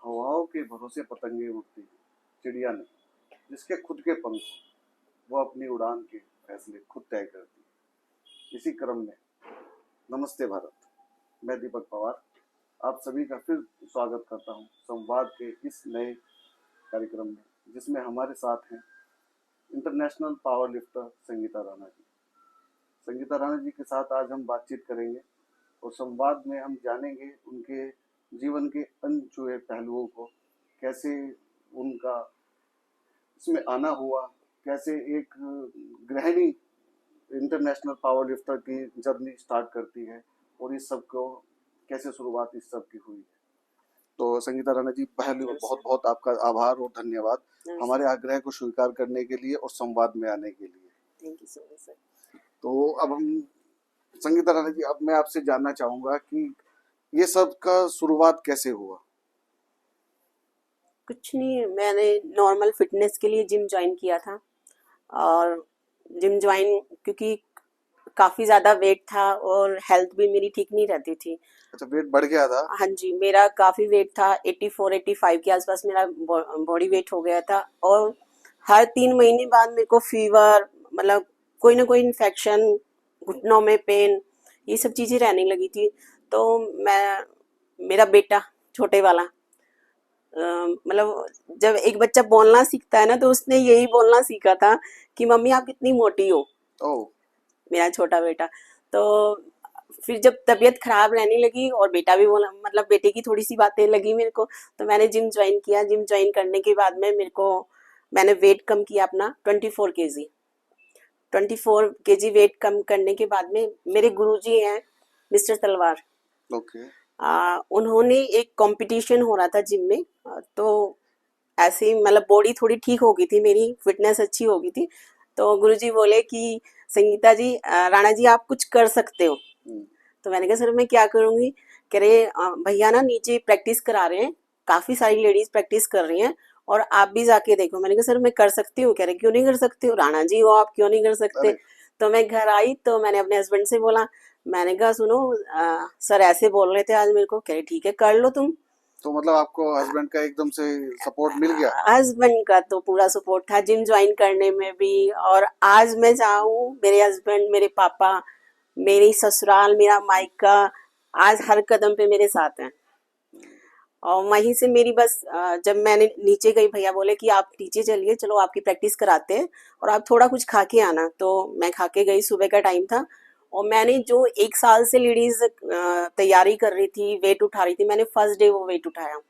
हवाओं के भरोसे पतंगे उड़ती, चिड़िया नहीं। जिसके खुद के पंख हो, वो अपनी उड़ान के फैसले खुद तय करती। इसी क्रम में नमस्ते भारत, मैं दीपक पवार आप सभी का फिर स्वागत करता हूं संवाद के इस नए कार्यक्रम में, जिसमें हमारे साथ हैं international power lifter Sangeeta Rana ji. Sangeeta Rana ji के साथ आज हम बातचीत करेंगे और संवाद में हम जानेंगे उनके जीवन के अनछुए पहलुओं को, कैसे उनका इसमें आना हुआ, कैसे एक गृहिणी इंटरनेशनल पावर लिफ्टर की जर्नी स्टार्ट करती है और इस सब को कैसे शुरुआत इस सब की हुई है। तो संगीता राणा जी, पहले बहुत बहुत आपका आभार और धन्यवाद हमारे आग्रह को स्वीकार करने के लिए और संवाद में आने के लिए। Thank you so much sir. तो अब हम संगीता राणा जी, अब मैं आपसे जानना चाहूंगा कि ये सब का शुरुआत कैसे हुआ। कुछ नहीं, मैंने नॉर्मल फिटनेस के लिए जिम ज्वाइन किया था और जिम ज्वाइन क्योंकि काफ़ी ज़्यादा वेट था और हेल्थ भी मेरी ठीक नहीं रहती थी। अच्छा, वेट बढ़ गया था? हाँ जी, मेरा काफ़ी वेट था, 84-85 के आसपास मेरा बॉडी वेट हो गया था और हर 3 महीने बाद मेरे को फीवर, मतलब कोई ना कोई इन्फेक्शन, घुटनों में पेन, ये सब चीज़ें रहने लगी थी। तो मेरा बेटा छोटे वाला, मतलब जब एक बच्चा बोलना सीखता है ना, तो उसने यही बोलना सीखा था कि मम्मी आप कितनी मोटी हो। ओह, मेरा छोटा बेटा। तो फिर जब तबीयत खराब रहने लगी और बेटा भी बोला, मतलब बेटे की थोड़ी सी बातें लगी मेरे को, तो मैंने जिम ज्वाइन किया। जिम ज्वाइन करने के बाद में मैंने वेट कम किया अपना 24 kg। 24 kg वेट कम करने के बाद में मेरे गुरुजी हैं मिस्टर तलवार, ओके। उन्होंने एक कंपटीशन हो रहा था जिम में, तो ऐसे ही मतलब बॉडी थोड़ी ठीक हो गई थी, मेरी फिटनेस अच्छी हो गई थी। तो गुरुजी बोले कि संगीता जी, राणा जी आप कुछ कर सकते हो। तो मैंने कहा सर मैं क्या करूँगी। कह रहे भैया ना नीचे प्रैक्टिस करा रहे हैं, काफ़ी सारी लेडीज प्रैक्टिस कर रही हैं और आप भी जाके देखो। मैंने कहा सर मैं कर सकती हूँ। कह रहे क्यों नहीं कर सकती हो, राणा जी हो आप, क्यों नहीं कर सकते। अरे, तो मैं घर आई तो मैंने अपने हस्बैंड से बोला, मैंने कहा सुनो, सर ऐसे बोल रहे थे आज मेरे को। कह रहे ठीक है कर लो तुम। तो मतलब आपको हस्बैंड का एकदम से सपोर्ट मिल गया? हस्बैंड का तो पूरा सपोर्ट था जिम ज्वाइन करने में भी, और आज मैं चाहूँ, मेरे हस्बैंड, मेरे पापा, मेरी ससुराल, मेरा मायका आज हर कदम पे मेरे साथ हैं। और वहीं से मेरी बस जब मैंने नीचे गई, भैया बोले कि आप नीचे चलिए, चलो आपकी प्रैक्टिस कराते हैं और आप थोड़ा कुछ खा के आना। तो मैं खा के गई, सुबह का टाइम था और मैंने जो 1 साल से लेडीज तैयारी कर रही थी, वेट उठा रही थी, मैंने फर्स्ट डे वो वेट उठाया।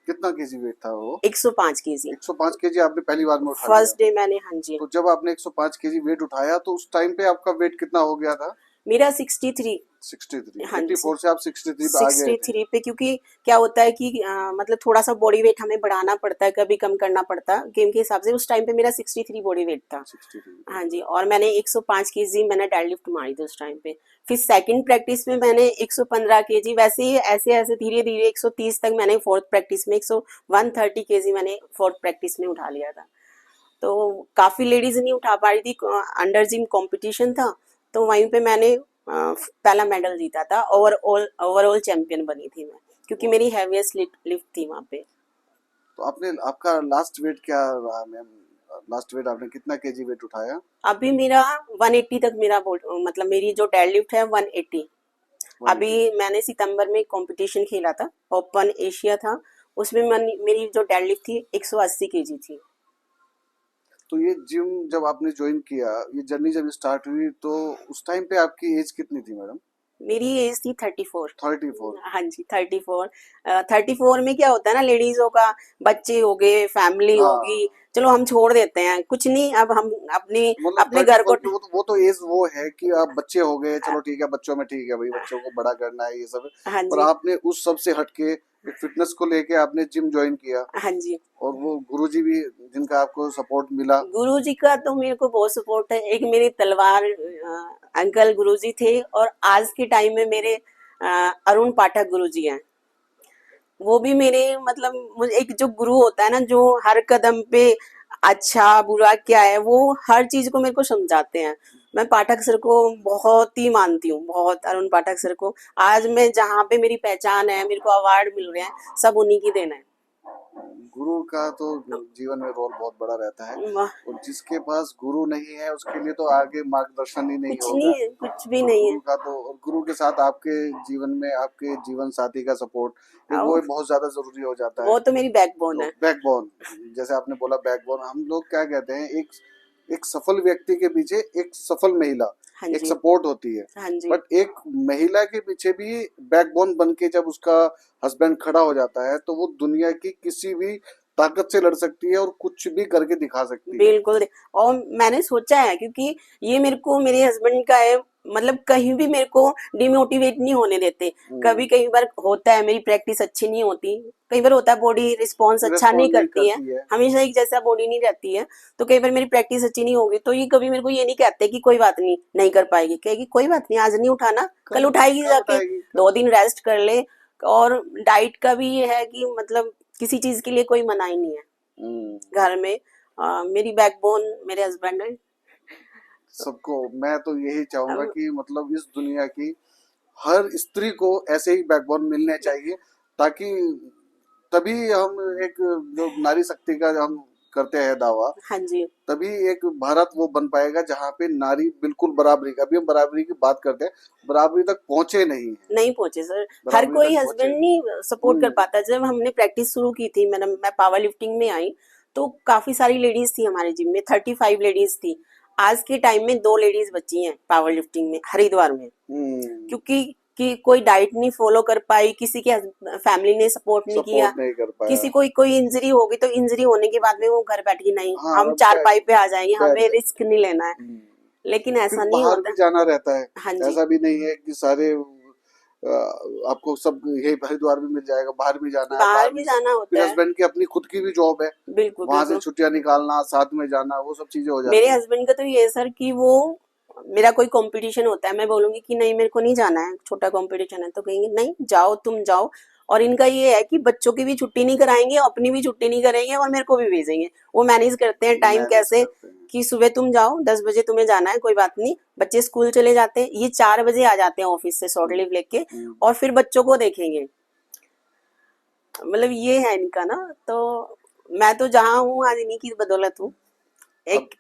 कितना केजी वेट था वो? 105 kg 105 केजी आपने पहली बार में उठा लिया? फर्स्ट डे मैंने, हाँ जी। तो जब आपने 105 केजी वेट उठाया तो उस टाइम पे आपका वेट कितना हो गया था? मेरा 63। 63। हाँ जी, 84 से आप 63 पे आ गए थे? 63 पे, क्योंकि क्या होता है कि मतलब थोड़ा सा बॉडी वेट हमें बढ़ाना पड़ता है, कभी कम करना पड़ता है गेम के हिसाब से। उस टाइम पे मेरा 63 बॉडी वेट था। 63। हाँ जी, और मैंने 105 kg मैंने डेड लिफ्ट मारी थी उस टाइम पे। फिर सेकंड प्रैक्टिस में मैंने 115 kg, वैसे ही ऐसे ऐसे धीरे धीरे 130 तक मैंने फोर्थ प्रैक्टिस में 130 kg मैंने फोर्थ प्रैक्टिस में उठा लिया था। तो काफ़ी लेडीज नहीं उठा पा रही थी, अंडर जिम कंपटीशन था, तो वहीं पे मैंने पहला मेडल जीता था। ओवरऑल चैंपियन बनी थी मैं, क्योंकि मेरी हैवीएस्ट लिफ्ट थी वहाँ पे। तो आपने, आपका लास्ट वेट क्या रहा मैम? लास्ट वेट आपने कितना केजी वेट उठाया? अभी मेरा 180 तक मेरा मतलब मेरी जो डेड लिफ्ट है 180। अभी 180। मैंने सितंबर में कंपटीशन खेला था, ओपन एशिया था, उसमें मेरी जो डेड लिफ्ट थी 180 kg थी। तो ये जिम जब आपने ज्वाइन किया, ये जर्नी जब स्टार्ट हुई, तो उस टाइम पे आपकी एज कितनी थी मैडम? मेरी एज थी 34। 34। हाँ जी, 34। 34 में क्या होता है ना, लेडीजों का बच्चे हो गए, फैमिली हाँ, होगी, चलो हम छोड़ देते हैं, कुछ नहीं, अब हम अपनी मतलब अपने घर 34 को। की वो तो एज वो है कि आप बच्चे हो गए, चलो ठीक है, बच्चों में ठीक है भाई, बच्चों को बड़ा करना है ये सब। हाँ पर जी, आपने उस सब से हटके एक फिटनेस को लेके आपने जिम ज्वाइन किया हाँ जी। और वो गुरुजी भी जिनका आपको सपोर्ट मिला। गुरुजी का तो मेरे को बहुत सपोर्ट है। एक मेरे तलवार अंकल गुरुजी थे, और आज के टाइम में मेरे अरुण पाठक गुरुजी हैं। वो भी मेरे, मतलब मुझे एक जो गुरु होता है ना, जो हर कदम पे अच्छा बुरा क्या है वो हर चीज को मेरे को समझाते हैं। मैं पाठक सर को बहुत ही मानती हूँ, बहुत, अरुण पाठक सर को। आज मैं जहाँ पे मेरी पहचान है, मेरे को अवार्ड मिल रहे हैं, सब उन्हीं की देन है। गुरु का तो जीवन में रोल बहुत बड़ा रहता है, वाह, और जिसके पास गुरु नहीं है उसके लिए तो आगे मार्गदर्शन ही नहीं कुछ होगा। नहीं है, कुछ भी नहीं है। गुरु का तो, और गुरु के साथ आपके जीवन में आपके जीवन साथी का सपोर्ट, एक वो और बहुत ज्यादा जरूरी हो जाता है। वो तो मेरी बैकबोन तो है। बैकबोन, जैसे आपने बोला बैकबोन, हम लोग क्या कहते हैं, एक सफल व्यक्ति के पीछे एक सफल महिला, हाँ एक जी, सपोर्ट होती है। हाँ जी, बट एक महिला के पीछे भी बैकबोन बन के जब उसका हस्बैंड खड़ा हो जाता है तो वो दुनिया की किसी भी ताकत से लड़ सकती है और कुछ भी करके दिखा सकती है। बिल्कुल। और मैंने सोचा है, क्योंकि ये मेरे को मेरे हस्बैंड का है, मतलब कहीं भी मेरे को डिमोटिवेट नहीं होने देते। कभी कई बार होता है मेरी प्रैक्टिस अच्छी नहीं होती, कई बार होता है बॉडी रिस्पॉन्स अच्छा नहीं रिस्पॉन्ड नहीं करती है, करती है। हमेशा एक जैसा बॉडी नहीं रहती है। तो कई बार मेरी प्रैक्टिस अच्छी नहीं होगी, तो ये कभी मेरे को ये नहीं कहते कि कोई बात नहीं, नहीं कर पाएगी, कहेगी कोई बात नहीं, आज नहीं उठाना, कल उठाएगी कल जाके, उठाएगी, कल 2 दिन रेस्ट कर ले। और डाइट का भी ये है कि मतलब किसी चीज के लिए कोई मनाही नहीं है हम्म, घर में। मेरी बैकबोन मेरे हस्बैंड है। सबको मैं तो यही चाहूंगा अब कि मतलब इस दुनिया की हर स्त्री को ऐसे ही बैकबोन मिलने चाहिए, ताकि तभी हम एक, जो नारी शक्ति का हम करते हैं दावा, हाँ जी, तभी एक भारत वो बन पाएगा जहाँ पे नारी बिल्कुल बराबरी, अभी हम बराबरी की बात करते हैं, बराबरी तक पहुंचे नहीं है, नहीं पहुंचे सर। हर बराबरी कोई तक पहुंचे। हस्बैंड नहीं सपोर्ट कर हम्म, पाता। जब हमने प्रैक्टिस शुरू की थी, मैं पावर लिफ्टिंग में आई, तो काफी सारी लेडीज थी हमारे जिम में, 35 लेडीज थी। आज के टाइम में 2 लेडीज बची हैं पावर लिफ्टिंग में हरिद्वार में, हम्म, क्योंकि कि कोई डाइट नहीं फॉलो कर पाई, किसी के फैमिली ने सपोर्ट नहीं किया, सपोर्ट नहीं कर पाया। किसी को कोई इंजरी होगी तो इंजरी होने के बाद में वो घर बैठ गई, नहीं हाँ, हम अब चारपाई पे आ जाएंगे, बैठ हमें जाए। रिस्क नहीं लेना है। हम्म, लेकिन फिर ऐसा नहीं बाहर भी होता। जाना रहता है, हाँ जी, ऐसा भी नहीं है कि सारे आपको सब यही हरिद्वार भी मिल जाएगा, बाहर भी जाना है, बाहर बाहर भी भी जाना फिर होता है। हस्बैंड की अपनी खुद की भी जॉब है, बिल्कुल वहां से बिल्कुल। छुट्टियां निकालना, साथ में जाना, वो सब चीजें हो मेरे जाती हैं। हस्बैंड का तो ये है सर कि वो, मेरा कोई कंपटीशन होता है, मैं बोलूंगी कि नहीं मेरे को नहीं जाना है, छोटा कंपटीशन है, तो कहेंगे नहीं जाओ, तुम जाओ। और इनका ये है कि बच्चों की भी छुट्टी नहीं कराएंगे, अपनी भी छुट्टी नहीं करेंगे, और मेरे को भी भेजेंगे। वो मैनेज करते हैं टाइम मैनेज कैसे, करते हैं। कि सुबह तुम जाओ, 10 बजे तुम्हें जाना है, कोई बात नहीं, बच्चे स्कूल चले जाते हैं, ये 4 बजे आ जाते हैं ऑफिस से शॉर्ट हम्म, लीव लेके, हम्म। और फिर बच्चों को देखेंगे। मतलब ये है इनका ना। तो मैं तो जहाँ हूँ आज इन्हीं की बदौलत हूँ। अब एक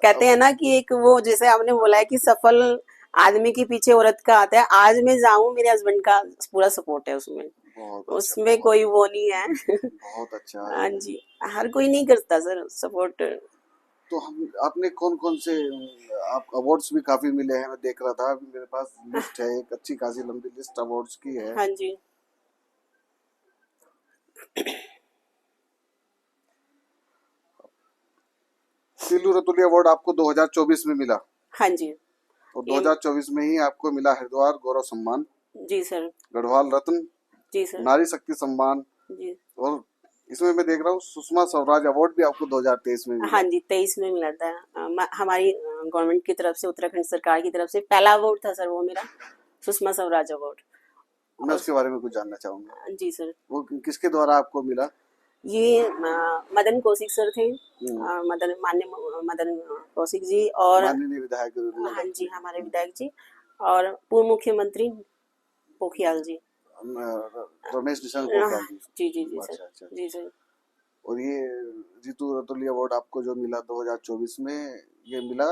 कहते अब हैं ना कि एक वो, जैसे आपने बोला है कि सफल आदमी के पीछे औरत का आता है, आज मैं जाऊं मेरे हस्बैंड का पूरा सपोर्ट है उसमें, बहुत अच्छा, उसमें कोई वो नहीं है। बहुत अच्छा है। हाँ जी, हर कोई नहीं करता सर सपोर्ट। तो हम आपने कौन कौन से, आप अवार्ड्स भी काफी मिले हैं, मैं देख रहा था, अभी मेरे पास लिस्ट है, एक अच्छी खासी लंबी लिस्ट अवार्ड्स की है। हाँ जी, सिल्लू रतुली अवार्ड आपको 2024 में मिला, हाँ जी, और ये 2024 में ही आपको मिला हरिद्वार गौरव सम्मान, जी सर, गढ़वाल रत्न, जी सर, नारी शक्ति सम्मान, जी, और इसमें मैं देख रहा हूँ सुषमा स्वराज अवार्ड भी आपको 2023 में हाँ मिला। जी, 23 में मिला था। हमारी गवर्नमेंट की तरफ से, उत्तराखंड सरकार की तरफ से पहला अवार्ड था सर वो मेरा, सुषमा स्वराज अवार्ड। मैं और उसके बारे में कुछ जानना चाहूंगा, जी सर, वो किसके द्वारा आपको मिला? ये मदन कौशिक सर थे, हम्म, मदन कौशिक जी, और माननीय विधायक हाँ मदन जी जी, हमारे विधायक जी, और पूर्व मुख्यमंत्री पोखरियाल जी। रमेश निशंक हाँ, पोखरियाल जी। जी जी जी सर, अच्छा अच्छा जी अच्छा। सर। और ये जीतू रतुली अवार्ड आपको जो मिला 2024 में, ये मिला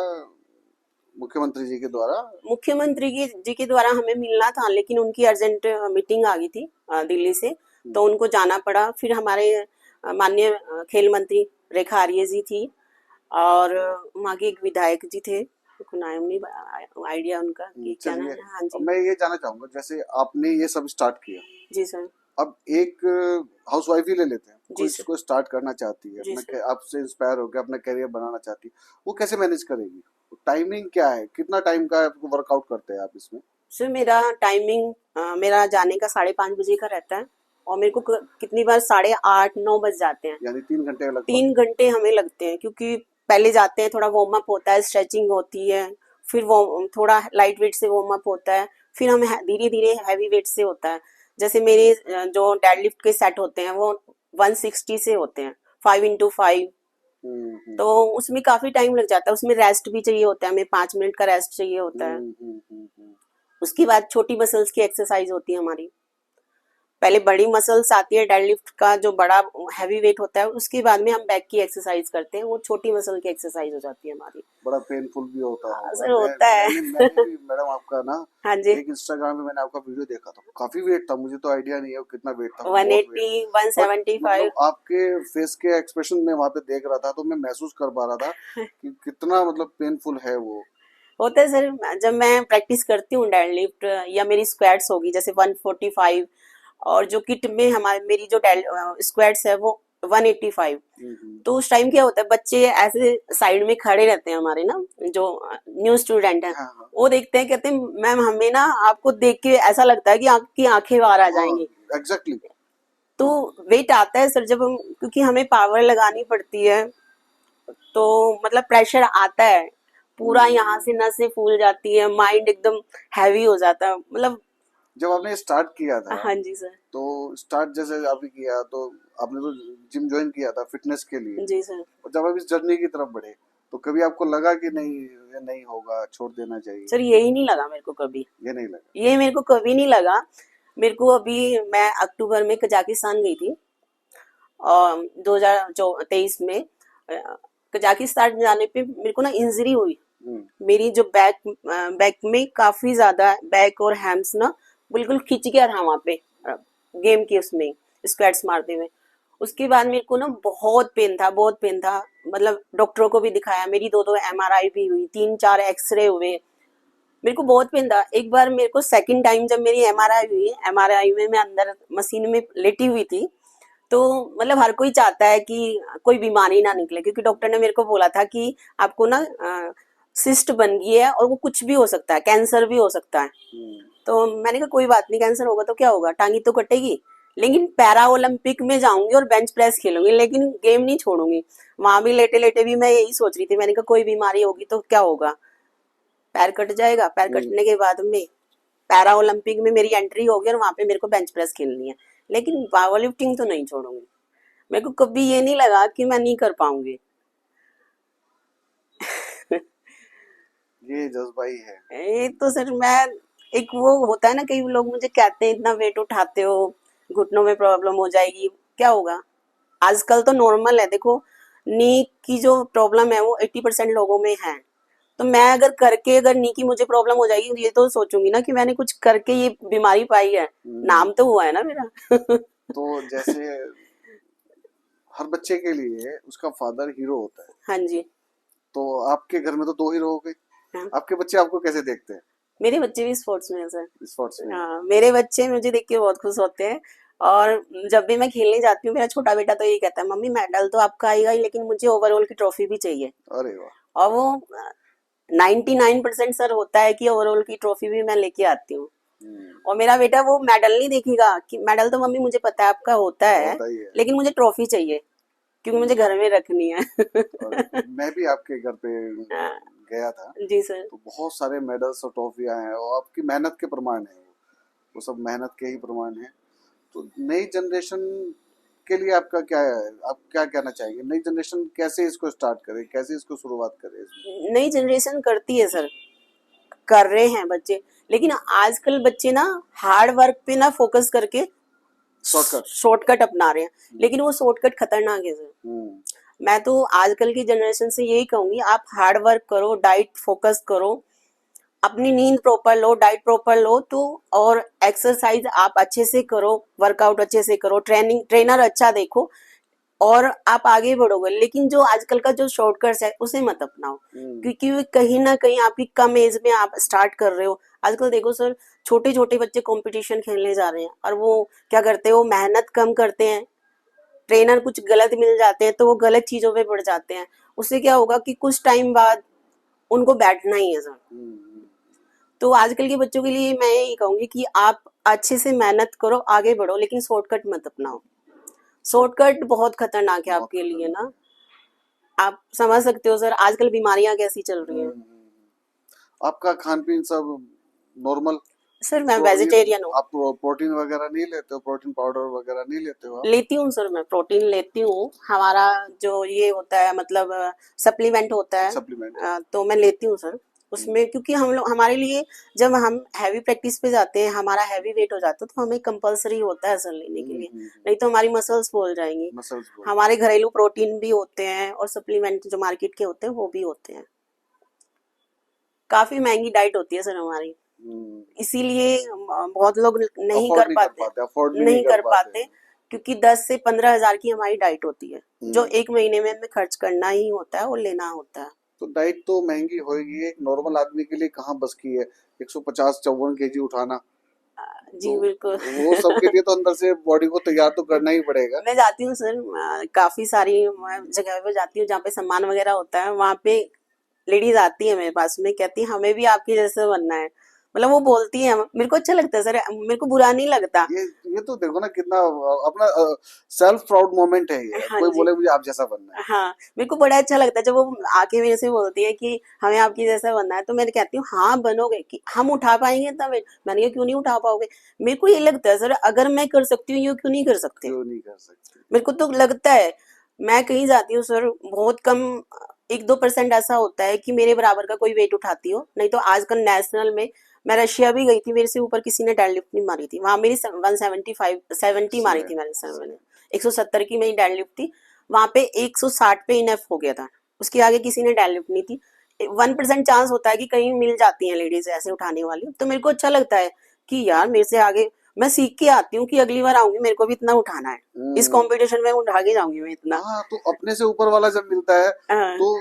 मुख्यमंत्री जी के द्वारा? मुख्यमंत्री जी के द्वारा हमें मिलना था, लेकिन उनकी अर्जेंट मीटिंग आ गई थी दिल्ली से, तो उनको जाना पड़ा। फिर हमारे माननीय खेल मंत्री रेखा आर्य जी थी, और वहाँ के एक विधायक जी थे, उनको नाम नहीं आइडिया उनका कि क्या नाम चलिए, है। हाँ अब जी, मैं ये जानना चाहूंगा, जैसे आपने ये सब स्टार्ट किया, जी सर, अब एक हाउसवाइफ ही ले लेते हैं, जी कोई सर, इसको स्टार्ट करना चाहती है, जी सर। आपसे इंस्पायर होकर अपना करियर बनाना चाहती है, वो कैसे मैनेज करेगी? टाइमिंग क्या है, कितना टाइम का वर्कआउट करते हैं आप इसमें? सर मेरा टाइमिंग, मेरा जाने का 5:30 बजे का रहता है, और मेरे को कितनी बार 8:30 9 बज जाते हैं। यानी 3 घंटे लगभग। 3 घंटे हमें लगते हैं, क्योंकि पहले जाते हैं, थोड़ा वार्म अप होता है, स्ट्रेचिंग होती है, फिर वो थोड़ा लाइट वेट से वार्म अप होता है, फिर हमें धीरे धीरे हैवी वेट से होता है। जैसे मेरे जो डेडलिफ्ट के सेट होते हैं वो 160 से होते हैं, 5x5, तो उसमें काफी टाइम लग जाता है, उसमें रेस्ट भी चाहिए होता है, हमें 5 मिनट का रेस्ट चाहिए होता है। उसके बाद छोटी मसल्स की एक्सरसाइज होती है हमारी। पहले बड़ी मसल्स आती है, डेडलिफ्ट का जो बड़ा हैवी वेट होता है, उसके बाद में हम बैक की एक्सरसाइज करते हैं, वो छोटी मसल की एक्सरसाइज हो जाती है हमारी। बड़ा पेनफुल भी होता होगा। सर होता है। मैंने भी मैडम आपका ना हाँ जी। एक इंस्टाग्राम पे मैंने आपका वीडियो देखा था, काफी वेट था, मुझे तो आइडिया नहीं है वो कितना वेट था, बहुत 180 वेट। बट 175। मतलब आपके फेस के एक्सप्रेशन में वहां पे देख रहा था तो मैं महसूस कर पा रहा था कि कितना मतलब पेनफुल है वो। होता है सर, जब मैं प्रैक्टिस करती हूँ डेडलिफ्ट या मेरी स्क्वाट्स होगी जैसे 145, और जो किट में हमारी मेरी जो स्क्वाट्स है वो 185, तो उस टाइम क्या होता है, बच्चे ऐसे साइड में खड़े रहते हैं हमारे ना, जो न्यू स्टूडेंट हैं, हाँ वो देखते हैं, कहते हैं मैम हमें ना आपको देख के ऐसा लगता है कि आपकी आंखें बाहर आ हाँ जाएंगी। एग्जैक्टली। तो वेट आता है सर, जब हम, क्योंकि हमें पावर लगानी पड़ती है, तो मतलब प्रेशर आता है पूरा, यहाँ से नसें फूल जाती है, माइंड एकदम हैवी हो जाता है, मतलब। जब आपने स्टार्ट किया था हाँ जी सर। तो स्टार्ट जैसे आपने किया तो आपने तो जिम ज्वाइन किया था फिटनेस के लिए, जी सर। और जब आप इस जर्नी की तरफ बढ़े तो कभी आपको लगा कि नहीं ये नहीं होगा, छोड़ देना चाहिए? सर यही नहीं लगा मेरे को कभी, ये नहीं लगा? ये मेरे को कभी नहीं लगा। मेरे को अभी, मैं अक्टूबर में कजाकिस्तान गई थी, और 2023 में कजाकिस्तान जाने पे मेरे को ना इंजरी हुई। मेरी जो बैक में काफी ज्यादा, बैक और हैम्स ना बिल्कुल खिंच गया था वहां पे, गेम के उसमें स्क्वाट्स मारते हुए। उसके बाद मेरे को ना बहुत पेन था, बहुत पेन था, मतलब डॉक्टरों को भी दिखाया, मेरी 2 MRI भी हुई, 3-4 एक्सरे हुए, मेरे को बहुत पेन था। एक बार मेरे को सेकंड टाइम जब मेरी एमआरआई हुई, एमआरआई में मैं अंदर मशीन में लेटी हुई थी, तो मतलब हर कोई चाहता है कि कोई बीमारी ना निकले, क्योंकि डॉक्टर ने मेरे को बोला था कि आपको ना सिस्ट बन गई है और वो कुछ भी हो सकता है, कैंसर भी हो सकता है। तो मैंने कहा कोई बात नहीं, कैंसर होगा तो क्या होगा, टांगी तो कटेगी, लेकिन पैरा ओलंपिक में जाऊंगी और बेंच प्रेस खेलूंगी, लेकिन गेम नहीं छोड़ूंगी। वहां भी लेटे लेटे भी मैं यही सोच रही थी, मैंने कहा कोई बीमारी होगी तो क्या होगा, पैर कट जाएगा, पैर कटने के बाद में पैरा ओलंपिक में मेरी एंट्री होगी और वहां पे मेरे को बेंच प्रेस खेलनी है, लेकिन पावर लिफ्टिंग तो नहीं छोड़ूंगी। मेरे को कभी ये नहीं लगा कि मैं नहीं कर पाऊंगी। ये जज्बा ही है। ये तो सर, मैं, एक वो होता है ना, कई लोग मुझे कहते हैं इतना वेट उठाते हो घुटनों में प्रॉब्लम हो जाएगी, क्या होगा, आजकल तो नॉर्मल है। देखो, नी की जो प्रॉब्लम है वो 80% लोगों में है, तो मैं अगर करके, अगर नी की मुझे प्रॉब्लम हो जाएगी, ये तो सोचूंगी ना कि मैंने कुछ करके ये बीमारी पाई है, नाम तो हुआ है ना मेरा। तो जैसे हर बच्चे के लिए उसका फादर हीरो होता है, हाँ जी। तो आपके घर में तो 2 हीरो हो गए। हाँ। आपके बच्चे आपको कैसे देखते हैं मेरे बच्चे भी स्पोर्ट्स में है सर। स्पोर्ट्स में? हाँ, मेरे बच्चे मुझे देख के बहुत खुश होते हैं, और जब भी मैं खेलने जाती हूँ, मेरा छोटा बेटा तो यही कहता है, मम्मी मेडल तो आपका आएगा ही, लेकिन मुझे ओवरऑल की ट्रॉफी भी चाहिए। अरे वाह। और वो 99% सर होता है कि ओवरऑल की ट्रॉफी भी मैं लेके आती हूँ। और मेरा बेटा वो मेडल नहीं देखेगा कि मेडल तो मम्मी मुझे पता है आपका होता है, होता ही है। लेकिन मुझे ट्रॉफी चाहिए, क्योंकि मुझे घर में रखनी है। और मैं भी आपके घर पे गया था, जी सर। तो बहुत सारे मेडल्स और ट्रॉफियां हैं और आपकी मेहनत के प्रमाण है, वो सब मेहनत के ही प्रमाण है। तो नई जनरेशन के लिए आपका क्या है, आप क्या कहना चाहेंगे? नई जनरेशन कैसे इसको स्टार्ट करे, कैसे इसको शुरुआत करे इसमें? नई जनरेशन करती है सर, कर रहे हैं बच्चे, लेकिन आजकल बच्चे ना हार्ड वर्क पे ना फोकस करके शॉर्टकट। शॉर्टकट अपना रहे हैं, लेकिन वो शॉर्टकट खतरनाक है सर। मैं तो आजकल की जनरेशन से यही कहूंगी, आप हार्ड वर्क करो, डाइट फोकस करो, अपनी नींद प्रॉपर लो, डाइट प्रॉपर लो, तो और एक्सरसाइज आप अच्छे से करो, वर्कआउट अच्छे से करो, ट्रेनर अच्छा देखो, और आप आगे बढ़ोगे। लेकिन जो आजकल का जो शॉर्टकट्स है उसे मत अपनाओ, क्योंकि वो कहीं ना कहीं आपकी कम एज में आप स्टार्ट कर रहे हो। आजकल देखो सर, छोटे छोटे बच्चे कंपटीशन खेलने जा रहे हैं, और वो क्या करते हैं, वो मेहनत कम करते हैं, ट्रेनर कुछ गलत मिल जाते हैं तो वो गलत चीजों पे बढ़ जाते हैं। उससे क्या होगा कि कुछ टाइम बाद उनको बैठना ही है सर। तो आजकल के बच्चों के लिए मैं यही कहूंगी कि आप अच्छे से मेहनत करो, आगे बढ़ो, लेकिन शॉर्टकट मत अपनाओ। शॉर्टकट बहुत खतरनाक है आपके लिए ना, आप समझ सकते हो सर, आजकल बीमारियां कैसी चल रही हैं। आपका खान पीन सब नॉर्मल? सर मैं तो ये वेजिटेरियन हूँ। आप प्रोटीन वगैरह नहीं लेते हो, प्रोटीन पाउडर वगैरह नहीं लेते हो आप? लेती हूँ सर, मैं प्रोटीन लेती हूँ। हमारा जो ये होता है मतलब सप्लीमेंट होता है, सप्लीमेंट। तो मैं लेती हूँ सर उसमें, क्योंकि हम लोग हमारे लिए जब हम हैवी प्रैक्टिस पे जाते हैं, हमारा हैवी वेट हो जाता है, तो हमें कंपलसरी होता है सर लेने के लिए, नहीं तो हमारी मसल्स बोल जाएंगी। मसल्स बोल। हमारे घरेलू प्रोटीन भी होते हैं और सप्लीमेंट जो मार्केट के होते हैं वो भी होते हैं। काफी महंगी डाइट होती है सर हमारी, इसीलिए बहुत लोग नहीं अफोर्ड कर नहीं कर पाते, पाते, अफोर्ड भी नहीं नहीं कर कर पाते। पाते, क्योंकि 10 से 15 हजार की हमारी डाइट होती है, जो हम्म। एक महीने में हमें खर्च करना ही होता है और लेना होता है। तो डाइट तो महंगी होगी, एक नॉर्मल आदमी के लिए कहाँ बस की है 150-54 केजी उठाना? तो जी बिल्कुल। वो सबके लिए तो अंदर से बॉडी को तैयार तो करना ही पड़ेगा। मैं जाती हूँ सर, काफी सारी जगह पे जाती हूँ जहाँ पे सम्मान वगैरह होता है, वहां पे लेडीज आती है मेरे पास में, कहती है हमें भी आपके जैसे बनना है। मतलब वो बोलती है, मेरे को अच्छा लगता है सर, मेरे को बुरा नहीं लगता। ये तो देखो ना कितना अपना सेल्फ प्राउड मोमेंट है ये, हाँ कोई जी। बोले मुझे आप जैसा बनना है। हाँ, मेरे को बड़ा अच्छा लगता है जब वो आके मेरे से बोलती है कि हमें आपकी जैसा बनना है, तो मैं कहती हूँ हाँ बनोगे, कि हम उठा पाएंगे इतना वेट? मैंने कहा क्यों नहीं उठा पाओगे? मेरे को ये लगता है सर, अगर मैं कर सकती हूँ, ये क्यों नहीं कर सकते? क्यों नहीं कर सकते? मेरे को तो लगता है, मैं कहीं जाती हूँ सर, बहुत कम 1-2% ऐसा होता है कि मेरे बराबर का कोई वेट उठाती हो, नहीं तो आजकल नेशनल में, मैं रशिया भी गई थी, मेरे से ऊपर किसी ने डेडलिफ्ट नहीं मारी थी, वहां मेरी 175 70 मारी थी मैंने सर, मैंने 170 की मेरी डेडलिफ्ट थी, वहां पे 160 पे इनफ हो गया था, उसके आगे किसी ने डेडलिफ्ट नहीं थी। 1% चांस होता है कि कहीं मिल जाती हैं लेडीज ऐसे उठाने वाली, तो मेरे को अच्छा लगता है कि यार मेरे से आगे, मैं सीख के आती हूँ कि अगली बार आऊंगी मेरे को भी इतना उठाना है, इस हम्म। कंपटीशन में उठा के जाऊंगी मैं इतना। हाँ, तो अपने से ऊपर वाला जब मिलता है हाँ, तो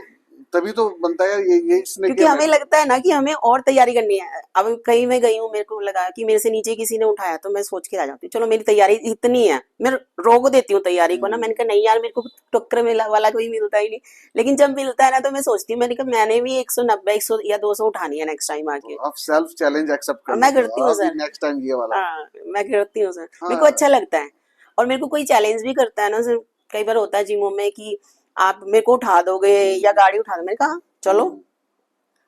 तभी तो बनता है ये इसने क्योंकि किया मैं हमें भी। लगता है ना कि हमें और तैयारी करनी है। अब कहीं मैं गई हूँ, मेरे को लगा कि मेरे से नीचे किसी ने उठाया, तो मैं सोच के आ जाती हूँ चलो मेरी तैयारी इतनी है, मैं रोक देती हूँ तैयारी को ना, मैंने कहा नहीं यार मेरे को टक्कर मिला वाला कोई मिलता ही नहीं। लेकिन जब मिलता है ना, तो मैं सोचती हूँ, मैंने कहा मैंने भी 190 100 या 200 उठानी है नेक्स्ट टाइम तो आके। आप सेल्फ चैलेंज एक्सेप्ट कर मैं लेते करती हो, हूँ अभी सर। नेक्स्ट टाइम ये वाला। हाँ, मैं करती हूँ सर, मेरे को हाँ। अच्छा लगता है। और मेरे को कोई चैलेंज भी करता है ना सर, कई बार होता है जिमों में कि आप मेरे को उठा दोगे या गाड़ी उठा दो, मैंने कहा हाँ, चलो, हम्म।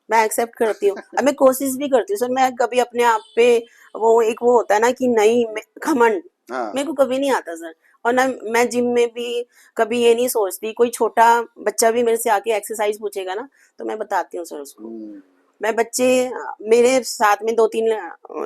मैं एक्सेप्ट करती हूँ। अब मैं कोशिश भी करती हूँ सर, मैं कभी अपने आप पे, वो एक वो होता है ना कि नहीं घमंड, हाँ। मेरे को कभी नहीं आता सर। और ना मैं जिम में भी कभी ये नहीं सोचती, कोई छोटा बच्चा भी मेरे से आके एक्सरसाइज पूछेगा ना, तो मैं बताती हूँ सर उसको। हम्म। मैं बच्चे, मेरे साथ में 2-3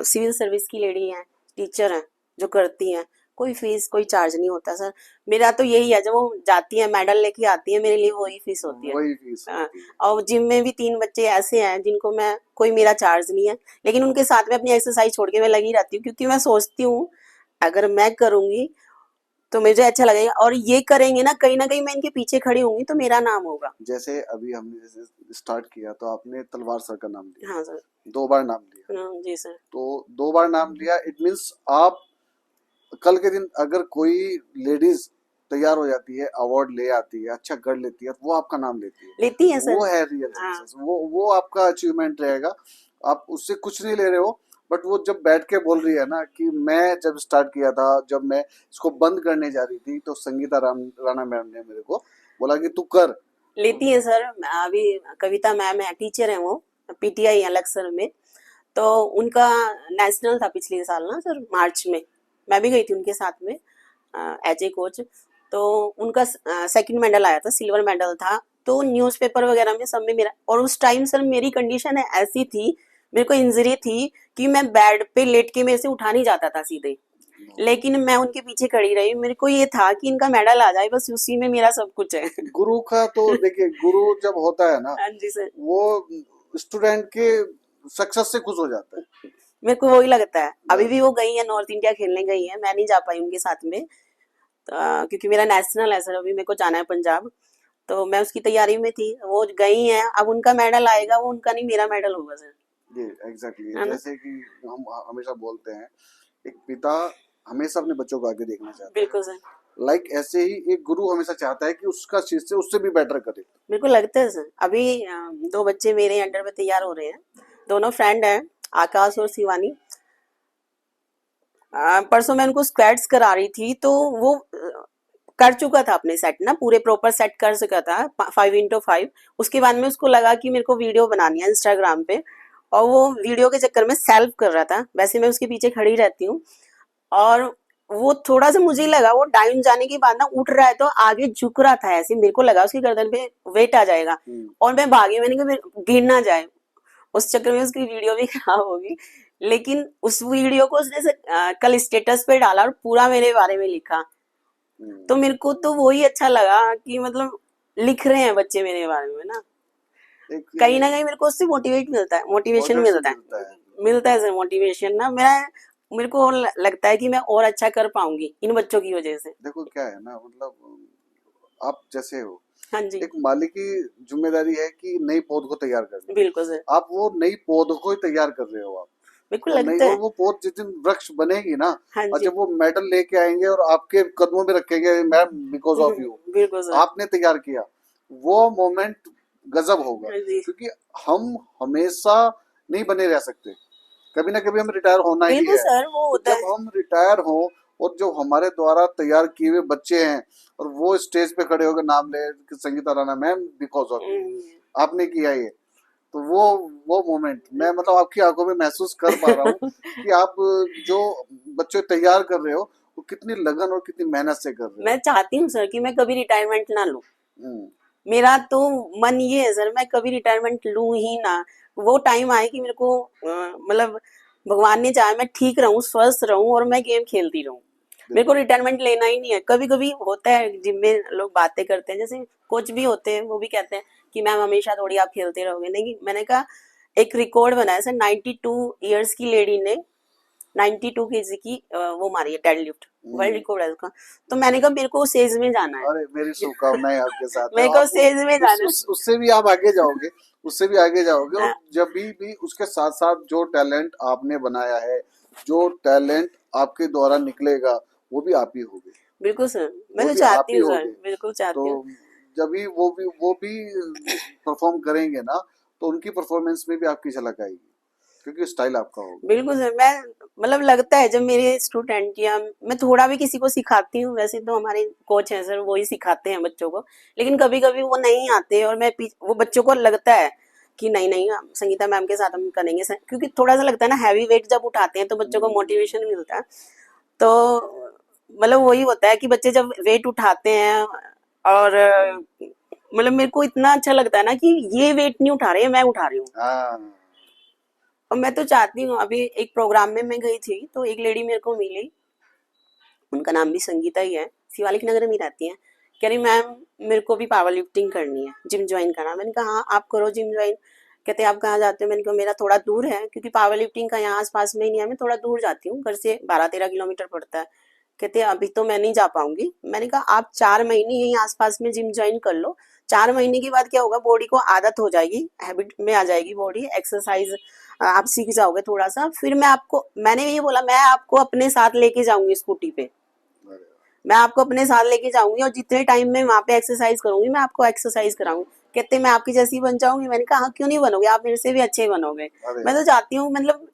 सिविल सर्विस की लेडी हैं, टीचर हैं, जो करती हैं, कोई फीस कोई चार्ज नहीं होता सर। मेरा तो यही है, जब वो जाती है मेडल लेके आती है, मेरे लिए वही फीस होती है। वही फीस हाँ, होती है। और जिम में भी 3 बच्चे ऐसे हैं जिनको मैं, कोई मेरा चार्ज नहीं है, लेकिन उनके साथ में अपनी एक्सरसाइज छोड़ के मैं लगी रहती हूँ, क्योंकि मैं सोचती हूँ अगर मैं करूंगी तो मुझे अच्छा लगेगा, और ये करेंगे ना कहीं मैं इनके पीछे खड़ी होंगी तो मेरा नाम होगा। जैसे अभी हमने जैसे स्टार्ट किया तो आपने तलवार सर का नाम लिया, हाँ सर। 2 बार नाम लिया, जी सर। तो 2 बार नाम लिया, इट मीन्स आप कल के दिन अगर कोई लेडीज तैयार हो जाती है, अवार्ड ले आती है, अच्छा कर लेती है, तो वो आपका नाम लेती है, लेती है सर। वो है रियल हाँ। सक्सेस, वो आपका अचीवमेंट रहेगा। आप उससे कुछ नहीं ले रहे हो, बट वो जब बैठ के बोल रही है ना कि मैं जब स्टार्ट किया था, जब मैं इसको बंद करने जा रही थी, तो संगीता राणा मैम ने मेरे को बोला कि तू कर। लेती है सर, अभी कविता मैम है, टीचर है वो, पीटीआई अलग सर में, तो उनका नेशनल था पिछले साल ना सर, मार्च में, मैं भी गई थी उनके साथ में एज ए कोच। तो उनका सेकंड मेडल आया था, सिल्वर मेडल था, तो न्यूज़पेपर वगैरह में सब में मेरा, और उस टाइम सर मेरी कंडीशन ऐसी थी, मेरे को इंजरी थी कि मैं बेड पे लेट के मेरे से उठा नहीं जाता था सीधे, लेकिन मैं उनके पीछे खड़ी रही, मेरे को ये था कि इनका मेडल आ जाए, बस उसी में मेरा सब कुछ है। गुरु का तो देखिए, गुरु जब होता है ना, हाँ जी सर। वो स्टूडेंट के सक्सेस से खुश हो जाता है। मेरे को वही लगता है, अभी बस। भी वो गई है नॉर्थ इंडिया खेलने गई है, मैं नहीं जा पाई उनके साथ में, क्योंकि मेरा नेशनल है सर, अभी मेरे को जाना है पंजाब, तो मैं उसकी तैयारी में थी, वो गई हैं, अब उनका मेडल आएगा, वो उनका नहीं मेरा मेडल होगा सर। ये एग्जैक्टली है ना? जैसे कि हम हमेशा बोलते हैं, एक पिता हमेशा अपने बच्चों को आगे देखना चाहता बिल्कुल सर। है, लाइक ऐसे ही एक गुरु हमेशा चाहता है कि उसका शिष्य उससे भी बेटर करे। मेरे को लगता है सर, अभी 2 बच्चे मेरे अंडर में तैयार हो रहे हैं, दोनों फ्रेंड हैं, आकाश और शिवानी। परसों मैं उनको स्क्वैट्स करा रही थी, तो वो कर चुका था अपने सेट ना, पूरे प्रॉपर सेट कर चुका था 5x5। उसके बाद में उसको लगा कि मेरे को वीडियो बनानी है इंस्टाग्राम पे, और वो वीडियो के चक्कर में सेल्फ कर रहा था, वैसे मैं उसके पीछे खड़ी रहती हूँ। और वो थोड़ा सा मुझे लगा वो डाउन जाने के बाद ना उठ रहा है तो आगे झुक रहा था, ऐसे मेरे को लगा उसकी गर्दन पे वेट आ जाएगा। और मैं भागी, मैंने कहा गिर ना जाए, उस चक्कर में उसकी वीडियो भी खराब होगी। लेकिन उस वीडियो को उसने कल स्टेटस पे डाला और पूरा मेरे बारे में लिखा, तो मेरे को तो वही अच्छा लगा कि मतलब लिख रहे हैं बच्चे मेरे बारे में ना। एक कहीं ना कहीं मेरे को उससे मोटिवेट मिलता है, मोटिवेशन मोटिवेशन मिलता है, मिलता है सर मोटिवेशन ना। मेरे को और लगता है कि मैं और अच्छा कर पाऊंगी इन बच्चों की वजह से। देखो क्या है ना, मतलब आप जैसे हो, हाँ जी, एक माली की जिम्मेदारी है कि नई पौध को तैयार करना। बिल्कुल सर, आप वो नई पौध को ही तैयार कर रहे हो आप। मेरे को और नहीं, लगता और है। वो पौध जिस दिन वृक्ष बनेगी ना, हाँ और जी, जब वो मेडल लेके आएंगे और आपके कदमों में रखेंगे, मैम बिकॉज ऑफ यू, बिल्कुल सर। आपने तैयार किया, वो मोमेंट गजब होगा। हाँ जी, क्योंकि हम हमेशा नहीं बने रह सकते, कभी ना कभी हमें रिटायर होना ही बिल्कुल है। सर, वो तो होता जब है। हम रिटायर हो और जो हमारे द्वारा तैयार किए हुए बच्चे हैं और वो स्टेज पे खड़े होकर नाम ले कि Sangeeta Rana ma'am because of you hmm, आपने किया ये, तो वो मोमेंट मैं मतलब आपकी आंखों में महसूस कर पा रहा हूँ कि आप जो बच्चे तैयार कर रहे हो वो कितनी लगन और कितनी मेहनत से कर रहे मैं हो। चाहती हूँ सर कि मैं कभी रिटायरमेंट ना लूं। हम्म, मेरा तो मन ये है सर, मैं कभी रिटायरमेंट लूं ही ना। वो टाइम आए कि मेरे को मतलब भगवान ने चाहा मैं ठीक रहूं, स्वस्थ रहूं और मैं गेम खेलती रहूं। मेरे को बिल्कुल। रिटायरमेंट लेना ही नहीं है। कभी कभी होता है जिम में लोग बातें करते हैं, जैसे कोच भी होते हैं, वो भी कहते हैं कि मैम हमेशा थोड़ी आप खेलते रहोगे। नहीं, मैंने कहा एक रिकॉर्ड बनाया सर, 92 ईयर्स की लेडी ने 92 केजी की वो मारी है डेड लिफ्ट, वर्ल्ड हम्म, रिकॉर्ड है उसका। तो मैंने कहा मेरे को उस एज में जाना है, अरे मेरी शुभकामनाएं आपके साथ है। मेरे को आप उस एज में जाना है। उससे भी आप आगे जाओगे, उससे भी आगे जाओगे। और जब भी उसके साथ साथ जो टैलेंट आपने बनाया है, जो टैलेंट आपके द्वारा निकलेगा, वो भी आप ही होगे, बिल्कुल सर, मैं वो तो भी आप चाहती ही हूँ सर, होगे। बिल्कुल तो चाहती हूँ। जब भी वो भी परफॉर्म करेंगे ना, तो उनकी परफॉर्मेंस में भी आपकी झलक आएगी, क्योंकि स्टाइल आपका होगा। बिल्कुल सर, मैं मतलब लगता है जब मेरे स्टूडेंट या मैं थोड़ा भी किसी को सिखाती हूँ, वैसे तो हमारे कोच हैं सर, वो ही सिखाते हैं बच्चों को। लेकिन कभी कभी वो नहीं आते और वो बच्चों को लगता है कि नहीं नहीं संगीता मैम के साथ हम करेंगे सर, क्योंकि थोड़ा सा लगता है ना, हैवी वेट जब उठाते हैं तो बच्चों को मोटिवेशन मिलता है। तो मतलब वही होता है कि बच्चे जब वेट उठाते हैं और मतलब मेरे को इतना अच्छा लगता है ना कि ये वेट नहीं उठा रहे हैं, मैं उठा रही हूँ। हाँ, और मैं तो चाहती हूँ, अभी एक प्रोग्राम में मैं गई थी तो एक लेडी मेरे को मिली, उनका नाम भी संगीता ही है, शिवालिक नगर में रहती हैं। कह रही मैम मेरे को भी पावर लिफ्टिंग करनी है, जिम ज्वाइन करना। मैंने कहा हाँ आप करो जिम ज्वाइन। कहते आप कहाँ जाते हो? मैंने कहा मेरा थोड़ा दूर है, क्योंकि पावर लिफ्टिंग का यहाँ आस पास में ही नहीं है, मैं थोड़ा दूर जाती हूँ, घर से 12-13 किलोमीटर पड़ता है। कहते अभी तो मैं नहीं जा पाऊंगी। मैंने कहा आप 4 महीने यहीं आसपास में जिम ज्वाइन कर लो, 4 महीने के बाद क्या होगा, बॉडी को आदत हो जाएगी, हैबिट में आ जाएगी बॉडी, एक्सरसाइज आप सीख जाओगे थोड़ा सा। फिर मैंने ये बोला मैं आपको अपने साथ लेके जाऊंगी स्कूटी पे, अरे मैं आपको अपने साथ लेके जाऊंगी और जितने टाइम में वहां पे एक्सरसाइज करूंगी मैं आपको एक्सरसाइज कराऊंगी। कहते मैं आपकी जैसी बन जाऊंगी। मैंने कहा हाँ क्यों नहीं बनोगे, आप मेरे से भी अच्छे बनोगे। अरे मैं तो चाहती हूँ, मतलब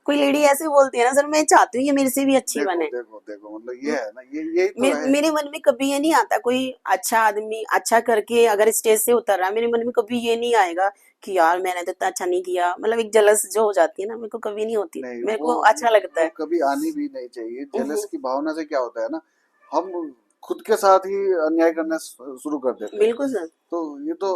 कोई लेडी ऐसे बोलती है ना सर, मैं चाहती हूँ ये मेरे से भी अच्छी देखो बने। देखो देखो, मतलब ये है ना, ये यही तो है। मेरे मन में कभी ये नहीं आता कोई अच्छा आदमी अच्छा करके अगर स्टेज से उतर रहा है, मेरे मन में कभी ये नहीं आएगा कि यार मैंने तो इतना अच्छा नहीं किया। मतलब एक जलस जो हो जाती है ना, मेरे को कभी नहीं होती, नहीं, मेरे वो को अच्छा लगता वो है। कभी आनी भी नहीं चाहिए। जेलस हम्म, की भावना से क्या होता है ना, हम खुद के साथ ही अन्याय करना शुरू कर देते हैं। बिल्कुल सर, तो ये तो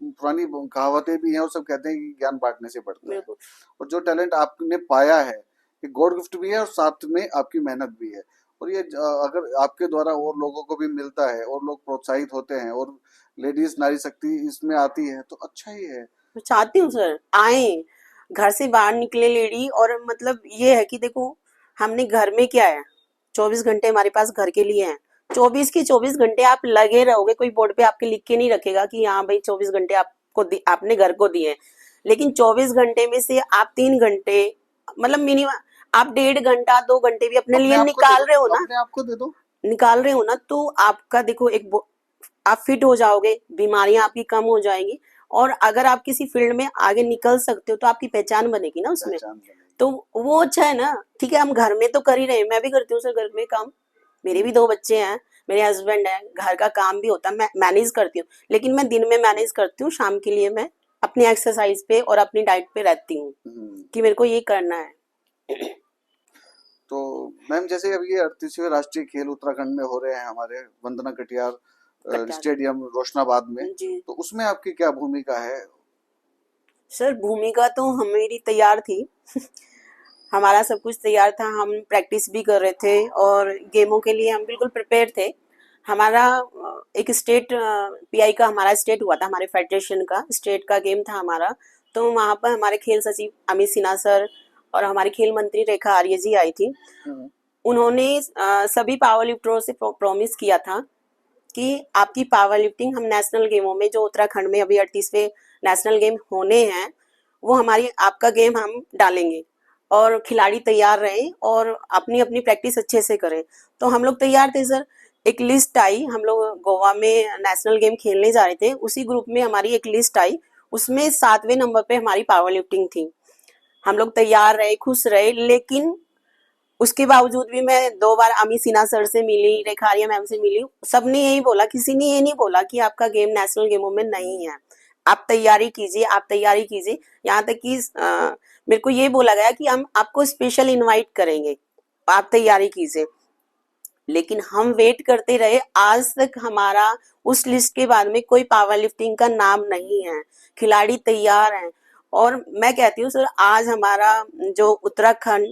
पुरानी कहावतें भी हैं, और सब कहते हैं कि ज्ञान बांटने से बढ़ता है। बिल्कुल और जो टैलेंट आपने पाया है, ये गॉड गिफ्ट भी है और साथ में आपकी मेहनत भी है। और ये अगर आपके द्वारा और लोगों को भी मिलता है और लोग प्रोत्साहित होते हैं और लेडीज नारी शक्ति इसमें आती है, तो अच्छा ही है। मैं चाहती हूँ सर आए, घर से बाहर निकले लेडी। और मतलब ये है कि देखो हमने घर में क्या है, 24 घंटे हमारे पास घर के लिए हैं। 24 के 24 घंटे आप लगे रहोगे, कोई बोर्ड पे आपके लिख के नहीं रखेगा कि हाँ भाई 24 घंटे आपने घर को दिए। लेकिन 24 घंटे में से आप 3 घंटे, मतलब मिनिमम आप 1.5 घंटा 2 घंटे भी अपने अपने लिए आप को दे निकाल दो, रहे हो ना, अपने आप को दे दो। निकाल रहे हो ना, तो आपका देखो आप फिट हो जाओगे, बीमारियां आपकी कम हो जाएंगी। और अगर आप किसी फील्ड में आगे निकल सकते हो तो आपकी पहचान बनेगी ना उसमें। पहचान बनेगी। तो वो अच्छा है ना। ठीक है हम घर में तो कर ही रहे हैं, मैं भी करती हूँ सर घर में काम, मेरे भी 2 बच्चे हैं, मेरे हस्बैंड है, घर का काम भी होता है, मैं मैनेज करती हूँ। लेकिन मैं दिन में मैनेज करती हूँ, शाम के लिए मैं अपनी एक्सरसाइज पे और अपनी डाइट पे रहती हूँ कि मेरे को ये करना है। तो मैम जैसे अब ये 38वें राष्ट्रीय खेल उत्तराखंड में हो रहे हैं हमारे वंदना कटियार कटियार। स्टेडियम रोशनाबाद में, जी तो उसमें आपकी क्या भूमिका है? सर, भूमिका तो मेरी तैयार थी। हमारा सब कुछ तैयार था, हम प्रैक्टिस भी कर रहे थे और गेमों के लिए हम बिल्कुल प्रिपेयर थे। हमारा एक स्टेट पीआई का हमारा स्टेट हुआ था, हमारे फेडरेशन का स्टेट का गेम था हमारा। तो वहाँ पर हमारे खेल सचिव अमित सिन्हा सर और हमारी खेल मंत्री रेखा आर्य जी आई थी। हम्म, उन्होंने सभी पावर लिफ्टरों से प्रॉमिस किया था कि आपकी पावर लिफ्टिंग हम नेशनल गेमों में, जो उत्तराखंड में अभी 38वें नेशनल गेम होने हैं, वो हमारी आपका गेम हम डालेंगे और खिलाड़ी तैयार रहें और अपनी अपनी प्रैक्टिस अच्छे से करें। तो हम लोग तैयार थे सर। एक लिस्ट आई, हम लोग गोवा में नेशनल गेम खेलने जा रहे थे, उसी ग्रुप में हमारी एक लिस्ट आई, उसमें 7वें नंबर पे हमारी पावर लिफ्टिंग थी। हम लोग तैयार रहे, खुश रहे, लेकिन उसके बावजूद भी मैं 2 बार अमित सिन्हा सर से मिली, रेखा आर्या मैम से मिली। सबने यही बोला, किसी ने ये नहीं बोला कि आपका गेम नेशनल गेमों में नहीं है, आप तैयारी कीजिए, आप तैयारी कीजिए। यहाँ तक कि मेरे को ये बोला गया कि हम आपको स्पेशल इनवाइट करेंगे, आप तैयारी कीजिए। लेकिन हम वेट करते रहे, आज तक हमारा उस लिस्ट के बाद में कोई पावर लिफ्टिंग का नाम नहीं है। खिलाड़ी तैयार हैं और मैं कहती हूँ सर, आज हमारा जो उत्तराखंड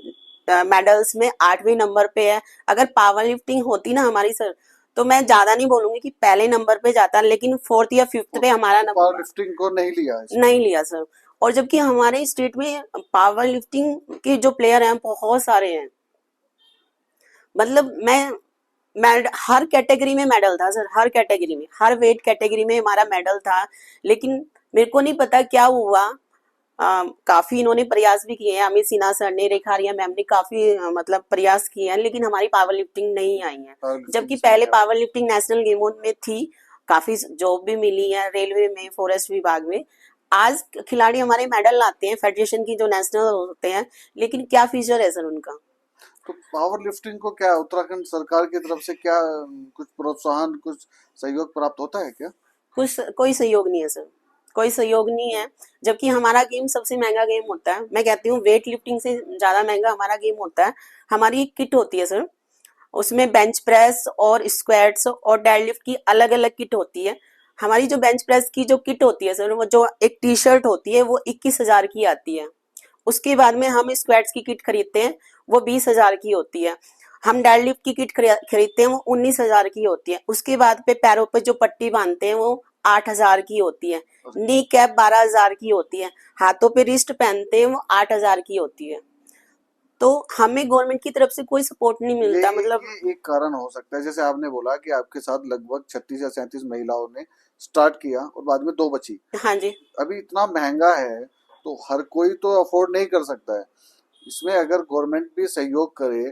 मेडल्स में 8वें नंबर पे है। अगर पावर लिफ्टिंग होती ना हमारी सर, तो मैं ज्यादा नहीं बोलूंगी कि पहले नंबर पे जाता, लेकिन 4th या 5th पे हमारा पावर नंबर लिफ्टिंग को नहीं लिया इसमें? नहीं लिया सर। और जबकि हमारे स्टेट में पावर लिफ्टिंग के जो प्लेयर हैं बहुत सारे हैं। मतलब मैं हर कैटेगरी में मेडल था सर, हर कैटेगरी में, हर वेट कैटेगरी में हमारा मेडल था। लेकिन मेरे को नहीं पता क्या हुआ। काफी इन्होंने प्रयास भी किए हैं, अमित सिन्हा सर ने, रेखा आर्या मैम ने काफी मतलब प्रयास किए हैं, लेकिन हमारी पावर लिफ्टिंग नहीं आई है। पावर लिफ्टिंग जबकि से पहले नहीं पावर लिफ्टिंग नेशनल गेमों में थी, काफी जॉब भी मिली है रेलवे में, फॉरेस्ट विभाग में। आज खिलाड़ी हमारे मेडल लाते हैं फेडरेशन की जो नेशनल होते हैं, लेकिन क्या फ्यूचर है सर उनका? तो पावर लिफ्टिंग को क्या उत्तराखंड सरकार की तरफ से क्या कुछ प्रोत्साहन, कुछ सहयोग प्राप्त होता है क्या? कुछ कोई सहयोग नहीं है सर, कोई सहयोग नहीं है। जबकि हमारा गेम सबसे महंगा गेम होता है। मैं कहती हूँ वेट लिफ्टिंग से ज्यादा महंगा हमारा गेम होता है। हमारी एक किट होती है सर, उसमें बेंच प्रेस और स्क्वाट्स और डेडलिफ्ट की अलग अलग किट होती है। हमारी जो बेंच प्रेस की जो किट होती है सर, वो जो एक टी शर्ट होती है, वो 21,000 की आती है। उसके बाद में हम स्क्वाट्स की किट खरीदते हैं, वो 20,000 की होती है। हम डेडलिफ्ट की किट खरीदते हैं, वो 19,000 की होती है। उसके बाद पे पैरों पे जो पट्टी बांधते हैं, वो 8,000 की होती है। नी कैप 12,000 की होती है। हाथों पे रिस्ट पहनते हैं, वो 8,000 की होती है। तो हमें गवर्नमेंट की तरफ से कोई सपोर्ट नहीं ये मिलता, मतलब ये एक कारण हो सकता है, जैसे आपने बोला कि आपके साथ लगभग 36 या 37 महिलाओं ने स्टार्ट किया और बाद में 2 बची। हाँ जी, अभी इतना महंगा है तो हर कोई तो अफोर्ड नहीं कर सकता है। इसमें अगर गवर्नमेंट भी सहयोग करे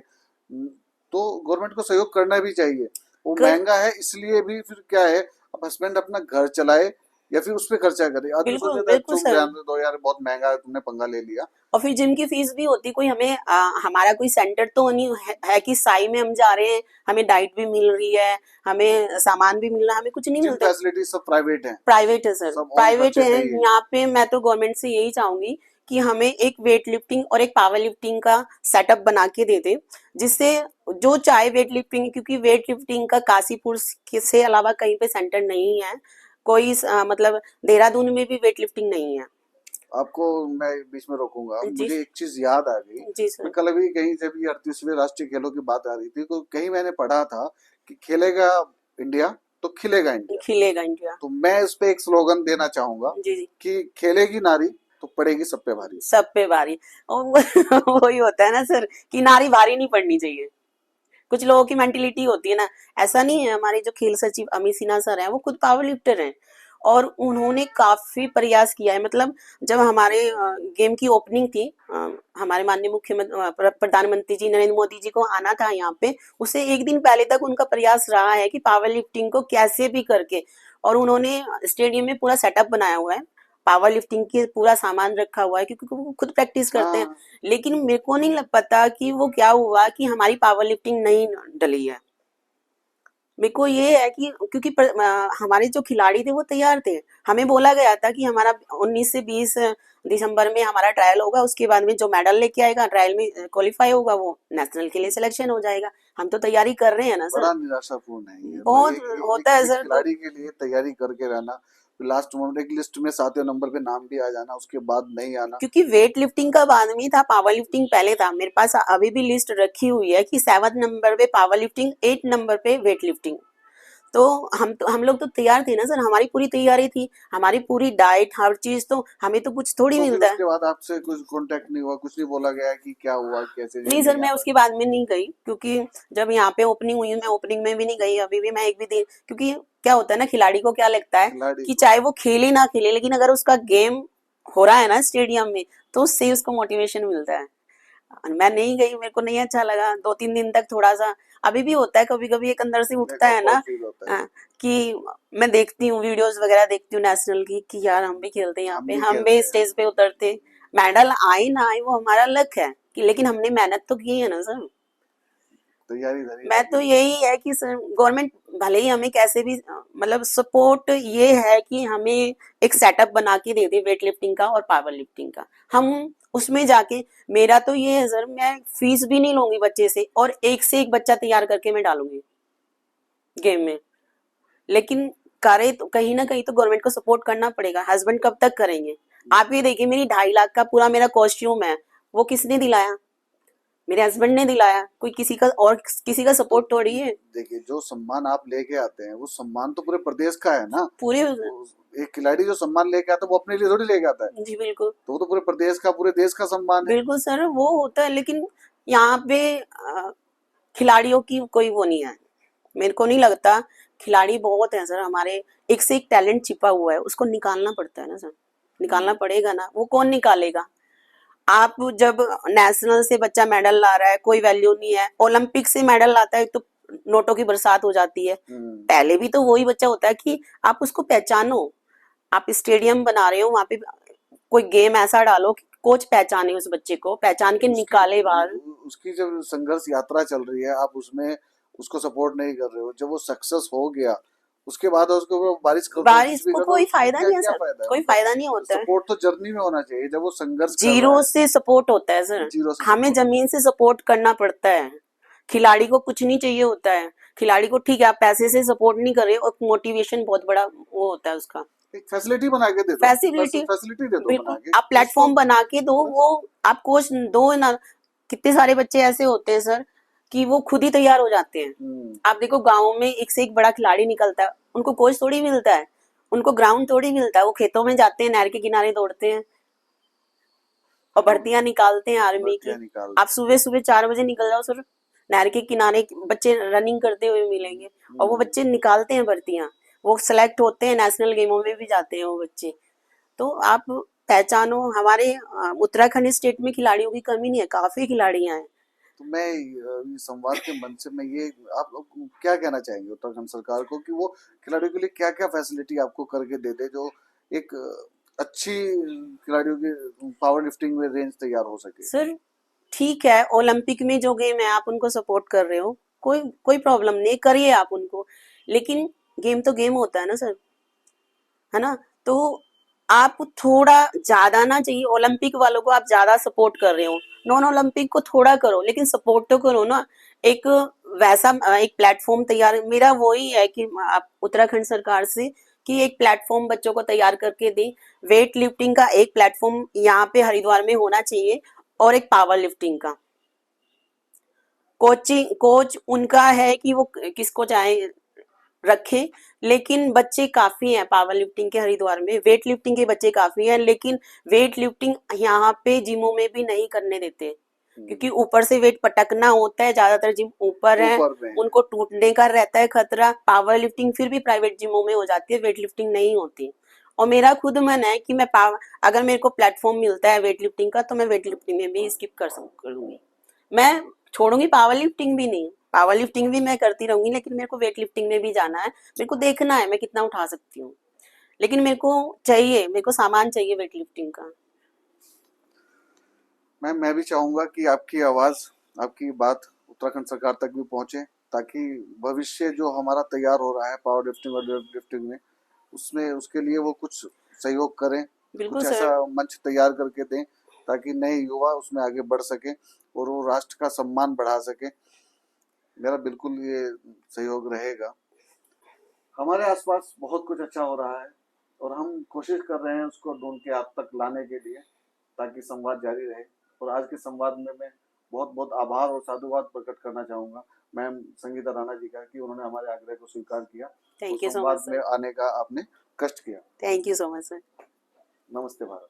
तो गवर्नमेंट को सहयोग करना भी चाहिए। वो कर महंगा है इसलिए भी फिर क्या है, अब हस्बैंड अपना घर चलाए या फिर उस पे खर्चा करे। आदमी सोच बिल्कुल लेता है बिल्कुल चुप सर। रहने दो यार, बहुत महंगा है, तुमने पंगा ले लिया। और फिर जिम की फीस भी होती, कोई हमें हमारा कोई सेंटर तो नहीं है कि साई में हम जा रहे हैं, हमें डाइट भी मिल रही है, हमें सामान भी मिल रहा है, हमें कुछ नहीं जिम मिलता। फैसिलिटी सब प्राइवेट है, प्राइवेट है सर, सब ओन प्राइवेट खर्चे है। है ही। यहाँ पे मैं तो गवर्नमेंट से यही चाहूंगी कि हमें एक वेट लिफ्टिंग और एक पावर लिफ्टिंग का सेटअप बना के दे दे, जिससे जो चाहे वेट लिफ्टिंग, क्योंकि वेट लिफ्टिंग का काशीपुर से अलावा कहीं पे सेंटर नहीं है। कोई मतलब देहरादून में भी वेट लिफ्टिंग नहीं है। आपको मैं बीच में रोकूंगा, जी मुझे एक चीज याद आ गई। जी मैं सर। कल अभी कहीं जब ये 38वें राष्ट्रीय खेलों की बात आ रही थी, तो कहीं मैंने पढ़ा था कि खेलेगा इंडिया तो खिलेगा इंडिया। खिलेगा इंडिया। तो मैं इस पे एक स्लोगन देना चाहूंगा जी जी। कि खेलेगी नारी तो पड़ेगी सब पे भारी। सब पे भारी। और वही होता है ना सर, कि नारी भारी नहीं पड़नी चाहिए। कुछ लोगों की मेंटेलिटी होती है ना, ऐसा नहीं है। हमारे जो खेल सचिव अमित सिन्हा सर हैं, वो खुद पावर लिफ्टर हैं और उन्होंने काफी प्रयास किया है। मतलब जब हमारे गेम की ओपनिंग थी, हमारे माननीय मुख्यमंत्री प्रधानमंत्री जी नरेंद्र मोदी जी को आना था यहाँ पे, उससे एक दिन पहले तक उनका प्रयास रहा है कि पावर लिफ्टिंग को कैसे भी करके, और उन्होंने स्टेडियम में पूरा सेटअप बनाया हुआ है, पावर लिफ्टिंग के पूरा सामान रखा हुआ है, क्योंकि वो खुद प्रैक्टिस करते हैं। हाँ, लेकिन मेरे को नहीं लग पता कि वो क्या हुआ कि हमारी पावर लिफ्टिंग नहीं डली है। मेरे को ये है कि क्योंकि हमारे जो खिलाड़ी थे वो तैयार थे। हमें बोला गया था कि हमारा 19 से 20 दिसंबर में हमारा ट्रायल होगा, उसके बाद में जो मेडल लेके आएगा ट्रायल में क्वालिफाई होगा वो नेशनल के लिए सिलेक्शन हो जाएगा। हम तो तैयारी कर रहे हैं ना सर। बड़ा निराशापूर्ण है ये। बहुत होता है एक सर। तो खिलाड़ी के लिए तैयारी करके रहना, लास्ट मोमेंट एक लिस्ट में 7वें नंबर पे नाम भी आ जाना, उसके बाद नहीं आना। क्योंकि वेट लिफ्टिंग का बाद में था, पावर लिफ्टिंग पहले था। मेरे पास अभी भी लिस्ट रखी हुई है कि 7 नंबर पे पावर लिफ्टिंग, 8 नंबर पे वेट लिफ्टिंग। तो हम लोग तो तैयार थे ना सर, हमारी पूरी तैयारी थी, हमारी पूरी डाइट हर चीज। तो हमें तो कुछ थोड़ी तो फिर मिलता है। उसके बाद आपसे कुछ कांटेक्ट नहीं हुआ, कुछ नहीं बोला गया कि क्या हुआ, कैसे ये नहीं सर, नहीं आ मैं पाए? उसके बाद में नहीं गई, क्योंकि जब यहाँ पे ओपनिंग हुई मैं ओपनिंग में भी नहीं गई अभी भी। मैं एक भी दिन, क्योंकि क्या होता है ना, खिलाड़ी को क्या लगता है खिलाड़ी कि को चाहे वो खेले ना खेले, लेकिन अगर उसका गेम हो रहा है ना स्टेडियम में, तो उससे उसको मोटिवेशन मिलता है। मैं नहीं गई, मेरे को नहीं अच्छा लगा 2-3 दिन तक। थोड़ा सा अभी भी होता है, कभी कभी एक अंदर से उठता एक है ना, ऑकवर्ड फील होता है। कि मैं देखती हूँ वीडियोस वगैरह, देखती हूँ नेशनल की, कि यार हम भी खेलते हैं यहाँ हम पे, भी हम भी खेलते हैं। स्टेज पे उतरते। मेडल आए ना आए वो हमारा लक है कि, लेकिन हमने मेहनत तो की है ना सर। तैयारी धरी मैं लगी तो रही। यही है कि सर गवर्नमेंट भले ही हमें कैसे भी मतलब सपोर्ट ये है कि हमें एक सेटअप बना के दे दे वेट लिफ्टिंग का और पावर लिफ्टिंग का, हम उसमें जाके। मेरा तो ये है सर, मैं फीस भी नहीं लूंगी बच्चे से, और एक से एक बच्चा तैयार करके मैं डालूंगी गेम में। लेकिन करे तो कहीं ना कहीं तो गवर्नमेंट को सपोर्ट करना पड़ेगा। हस्बैंड कब तक करेंगे? आप ये देखिए, मेरी 2.5 लाख का पूरा मेरा कॉस्ट्यूम है, वो किसने दिलाया? मेरे हस्बैंड ने दिलाया। कोई किसी का और किसी का तो सपोर्ट थोड़ी है। देखिए, जो सम्मान आप लेके आते हैं वो सम्मान तो पूरे प्रदेश का है ना। पूरे एक खिलाड़ी जो सम्मान लेके आता है वो अपने लिए थोड़ी लेके आता है, जी बिल्कुल। तो वो तो पूरे प्रदेश का, पूरे देश का सम्मान है। बिल्कुल सर, वो होता है, लेकिन यहाँ पे खिलाड़ियों की कोई वो नहीं है। मेरे को नहीं लगता। खिलाड़ी बहुत है सर हमारे, एक से एक टैलेंट छिपा हुआ है, उसको निकालना पड़ता है ना सर। निकालना हम्म, पड़ेगा ना, वो कौन निकालेगा? आप जब नेशनल से बच्चा मेडल ला रहा है, कोई वैल्यू नहीं है। ओलंपिक से मेडल लाता है तो नोटों की बरसात हो जाती है। हम्म। पहले भी तो वही बच्चा होता है कि आप उसको पहचानो। आप स्टेडियम बना रहे हो, वहां पे कोई गेम ऐसा डालो कि कोच पहचाने, उस बच्चे को पहचान के उसकी निकाले बाहर। उसकी जब संघर्ष यात्रा चल रही है, आप उसमें उसको सपोर्ट नहीं कर रहे हो, जब वो सक्सेस हो गया उसके बाद उसको वो बारिश कर दो, कुछ बारिश भी को कर दो, कोई उसमें फायदा क्या नहीं है क्या सर, फायदा है? कोई मतलब फायदा नहीं होता है। सपोर्ट तो जर्नी में होना चाहिए, जब वो संघर्ष कर रहा जीरो है। से सपोर्ट होता है सर। जीरो से हमें सपोर्ट जमीन से सपोर्ट करना पड़ता है। खिलाड़ी को कुछ नहीं चाहिए होता है। खिलाड़ी को ठीक है, आप पैसे से सपोर्ट नहीं कर रहे, और मोटिवेशन बहुत बड़ा वो होता है उसका। एक फैसिलिटी बना के दे दो, फैसिलिटी, फैसिलिटी दे दो बना बिल्कुल के, आप बस। तो प्लेटफॉर्म बना के दो, बस वो आप कोच दो ना। कितने सारे बच्चे ऐसे होते हैं सर कि वो खुद ही तैयार हो जाते हैं। हम्म, आप देखो गाँव में एक से एक बड़ा खिलाड़ी निकलता है, उनको कोच थोड़ी मिलता है, उनको ग्राउंड थोड़ी मिलता है। वो खेतों में जाते हैं, नहर के किनारे दौड़ते हैं और तो भर्तियां निकालते हैं आर्मी भर्तियां की। आप निकालते हैं। सुबह सुबह 4 बजे निकल जाओ सर, नहर के किनारे बच्चे रनिंग करते हुए मिलेंगे, और वो हम्म। बच्चे निकालते हैं भर्तियां। वो सेलेक्ट होते हैं, नेशनल गेमों में भी जाते हैं वो बच्चे। तो आप पहचानो। हमारे उत्तराखंड स्टेट में खिलाड़ियों की कमी नहीं है, काफी खिलाड़ियां हैं। तो मैं इस संवाद के मंच से मैं ये, आप लोग क्या कहना चाहेंगे उत्तराखंड सरकार को कि वो खिलाड़ियों के लिए क्या क्या फैसिलिटी आपको करके दे दे, जो एक अच्छी खिलाड़ियों की पावर लिफ्टिंग में रेंज तैयार हो सके। सर ठीक है, ओलंपिक में जो गेम है आप उनको सपोर्ट कर रहे हो, कोई कोई प्रॉब्लम नहीं, करिए आप उनको। लेकिन गेम तो गेम होता है ना सर, है ना? तो आप थोड़ा ज्यादा ना चाहिए। ओलंपिक वालों को आप ज्यादा सपोर्ट कर रहे हो, नॉन ओलंपिक को थोड़ा करो, लेकिन सपोर्ट तो करो ना। एक वैसा एक प्लेटफॉर्म तैयार, मेरा वही है कि आप उत्तराखंड सरकार से कि एक प्लेटफॉर्म बच्चों को तैयार करके दे। वेट लिफ्टिंग का एक प्लेटफॉर्म यहाँ पे हरिद्वार में होना चाहिए, और एक पावर लिफ्टिंग का कोचिंग कोच उनका है कि वो किसको चाहे रखें। लेकिन बच्चे काफी हैं पावर लिफ्टिंग के हरिद्वार में, वेट लिफ्टिंग के बच्चे काफी हैं, लेकिन वेट लिफ्टिंग यहाँ पे जिमों में भी नहीं करने देते, क्योंकि ऊपर से वेट पटकना होता है, ज्यादातर जिम ऊपर है, ऊपर में है। उनको टूटने का रहता है खतरा। पावर लिफ्टिंग फिर भी प्राइवेट जिमों में हो जाती है, वेट लिफ्टिंग नहीं होती। और मेरा खुद मन है कि मैं अगर मेरे को प्लेटफॉर्म मिलता है वेट लिफ्टिंग का, तो मैं वेट लिफ्टिंग में भी स्किप करूंगी। मैं छोड़ूंगी पावर लिफ्टिंग भी नहीं, पावर लिफ्टिंग भी मैं करती रहूंगी, लेकिन मेरे को वेट लिफ्टिंग में भी जाना है। मेरे को देखना है मैं कितना उठा सकती हूँ, लेकिन मेरे को सामान चाहिए वेट लिफ्टिंग का। मैं भी चाहूंगा कि आपकी आवाज, आपकी बात उत्तराखंड सरकार तक भी पहुंचे, ताकि भविष्य जो हमारा तैयार हो रहा है पावर लिफ्टिंग और वेट लिफ्टिंग में, उसमें उसके लिए वो कुछ सहयोग करें, बिल्कुल कुछ सर। ऐसा मंच तैयार करके दें ताकि नए युवा उसमें आगे बढ़ सके और वो राष्ट्र का सम्मान बढ़ा सके। मेरा बिल्कुल ये सहयोग रहेगा। हमारे आसपास बहुत कुछ अच्छा हो रहा है और हम कोशिश कर रहे हैं उसको ढूंढ के आप तक लाने के लिए, ताकि संवाद जारी रहे। और आज के संवाद में मैं बहुत बहुत आभार और साधुवाद प्रकट करना चाहूँगा मैम संगीता राणा जी का, कि उन्होंने हमारे आग्रह को स्वीकार किया और थैंक यू सो मच संवाद में सर। आने का आपने कष्ट किया। Thank you so much sir. नमस्ते भारत।